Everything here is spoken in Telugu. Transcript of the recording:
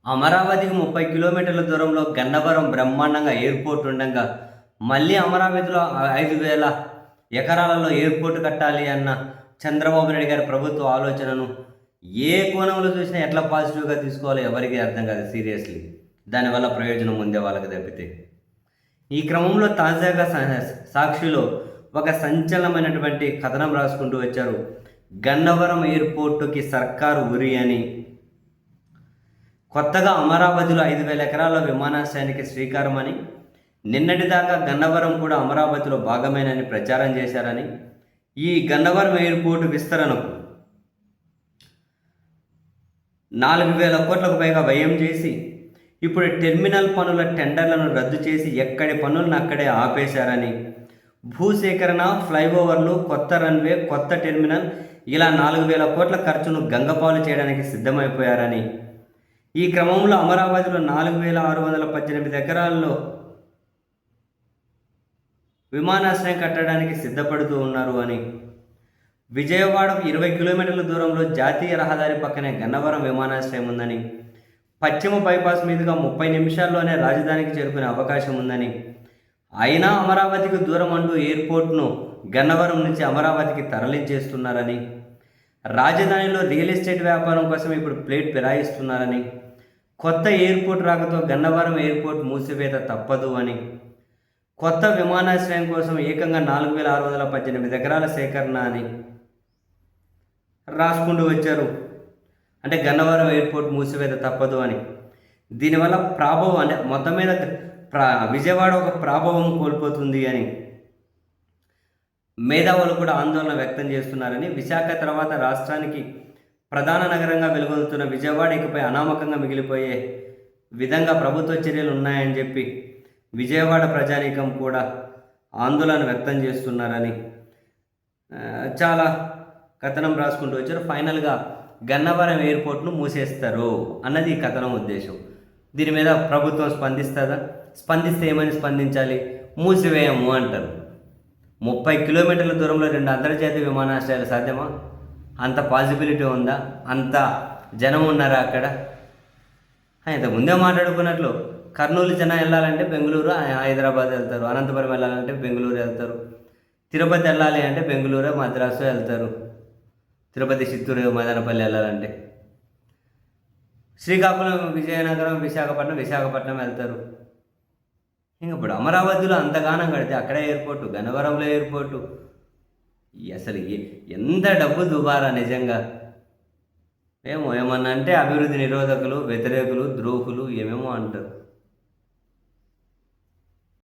అమరావతికి 30 కిలోమీటర్ల దూరంలో గన్నవరం బ్రహ్మాండంగా ఎయిర్‌పోర్ట్ ఉండంగా, మళ్ళీ అమరావతిలో 5,000 ఎకరాలలో ఎయిర్‌పోర్ట్ కట్టాలి అన్న చంద్రబాబు నాయుడు గారి ప్రభుత్వ ఆలోచనను ఏ కోణంలో చూసినా ఎట్లా పాజిటివ్‌గా తీసుకోవాలో ఎవరికీ అర్థం కాదు సీరియస్‌లీ. దానివల్ల ప్రయోజనం ఉందే వాళ్ళకి తప్పితే. ఈ క్రమంలో తాజాగా సాక్షిలో ఒక సంచలనమైనటువంటి కథనం రాసుకుంటూ వచ్చారు. గన్నవరం ఎయిర్‌పోర్ట్‌కి సర్కారు ఉరి అని. కొత్తగా అమరావతిలో 5,000 ఎకరాల విమానాశ్రయానికి శ్రీకారమని, నిన్నటిదాకా గన్నవరం కూడా అమరావతిలో భాగమేనని ప్రచారం చేశారని, ఈ గన్నవరం ఎయిర్పోర్టు విస్తరణకు 4,000 కోట్లకు పైగా వ్యయం చేసి, ఇప్పుడు టెర్మినల్ పనుల టెండర్లను రద్దు చేసి ఎక్కడి పనులను అక్కడే ఆపేశారని, భూసేకరణ, ఫ్లైఓవర్లు, కొత్త రన్వే, కొత్త టెర్మినల్ ఇలా 4,000 కోట్ల ఖర్చును గంగపాలు చేయడానికి సిద్ధమైపోయారని, ఈ క్రమంలో అమరావతిలో 4,618 ఎకరాల్లో విమానాశ్రయం కట్టడానికి సిద్ధపడుతూ ఉన్నారు అని, విజయవాడకు 20 కిలోమీటర్ల దూరంలో జాతీయ రహదారి పక్కనే గన్నవరం విమానాశ్రయం ఉందని, పశ్చిమ బైపాస్ మీదుగా 30 నిమిషాల్లోనే రాజధానికి చేరుకునే అవకాశం ఉందని, అయినా అమరావతికి దూరం అంటూ ఎయిర్పోర్ట్ను గన్నవరం నుంచి అమరావతికి తరలించేస్తున్నారని, రాజధానిలో రియల్ ఎస్టేట్ వ్యాపారం కోసం ఇప్పుడు ప్లేట్ ఫిరాయిస్తున్నారని, కొత్త ఎయిర్పోర్ట్ రాకతో గన్నవరం ఎయిర్పోర్ట్ మూసివేత తప్పదు అని, కొత్త విమానాశ్రయం కోసం ఏకంగా 4,618 ఎకరాల సేకరణ అని రాసుకుంటూ వచ్చారు. అంటే గన్నవరం ఎయిర్పోర్ట్ మూసివేత తప్పదు అని. దీనివల్ల ప్రాభవం అంటే మొత్తం మీద విజయవాడ ఒక ప్రాభవం కోల్పోతుంది అని మేధావులు కూడా ఆందోళన వ్యక్తం చేస్తున్నారని, విశాఖ తర్వాత రాష్ట్రానికి ప్రధాన నగరంగా వెలుగొందుతున్న విజయవాడ ఇకపై అనామకంగా మిగిలిపోయే విధంగా ప్రభుత్వ చర్యలు ఉన్నాయని చెప్పి విజయవాడ ప్రజానీకం కూడా ఆందోళన వ్యక్తం చేస్తున్నారని చాలా కథనం రాసుకుంటూ వచ్చారు. ఫైనల్గా గన్నవరం ఎయిర్పోర్ట్ను మూసేస్తారు అన్నది ఈ కథనం ఉద్దేశం. దీని మీద ప్రభుత్వం స్పందిస్తుందా? స్పందిస్తే ఏమని స్పందించాలి? మూసివేయము అంటారు. 30 కిలోమీటర్ల దూరంలో 2 అంతర్జాతీయ విమానాశ్రయాలు సాధ్యమా? అంత పాసిబిలిటీ ఉందా? అంత జనం ఉన్నారా అక్కడ? ఇంత ముందే మాట్లాడుకున్నట్లు కర్నూలు జనం వెళ్ళాలంటే బెంగళూరు, హైదరాబాద్ వెళ్తారు. అనంతపురం వెళ్ళాలంటే బెంగళూరు వెళ్తారు. తిరుపతి వెళ్ళాలి అంటే బెంగళూరు, మద్రాసు వెళ్తారు. తిరుపతి, చిత్తూరు, మదనపల్లి వెళ్ళాలంటే శ్రీకాకుళం, విజయనగరం, విశాఖపట్నం వెళ్తారు. ఇంక ఇప్పుడు అమరావతిలో అంతగానం కడితే అక్కడే ఎయిర్పోర్టు, గన్నవరంలో ఎయిర్పోర్టు, అసలు ఎంత డబ్బు దుబారా నిజంగా. ఏమన్నా అంటే అభివృద్ధి నిరోధకులు, వ్యతిరేకులు, ద్రోహులు ఏమేమో అంటారు.